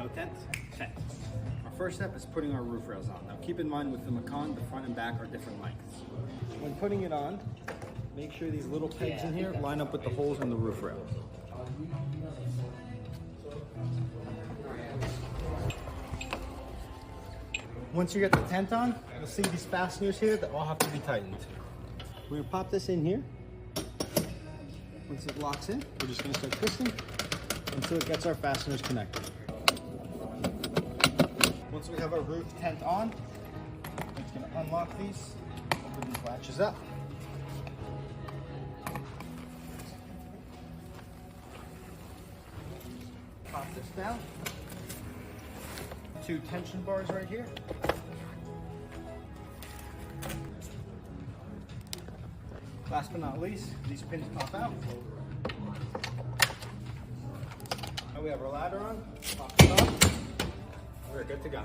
No tent? Tent. Our first step is putting our roof rails on. Now keep in mind with the Macan, the front and back are different lengths. When putting it on, make sure these little pegs in here line up with the holes in the roof rails. Once you get the tent on, you'll see these fasteners here that all have to be tightened. We're gonna pop this in here. Once it locks in, we're just gonna start twisting until it gets our fasteners connected. Once we have our roof tent on, we're just gonna unlock these, open these latches up. Pop this down. 2 tension bars right here. Last but not least, these pins pop out. Now we have our ladder on, pop it off, we're good to go.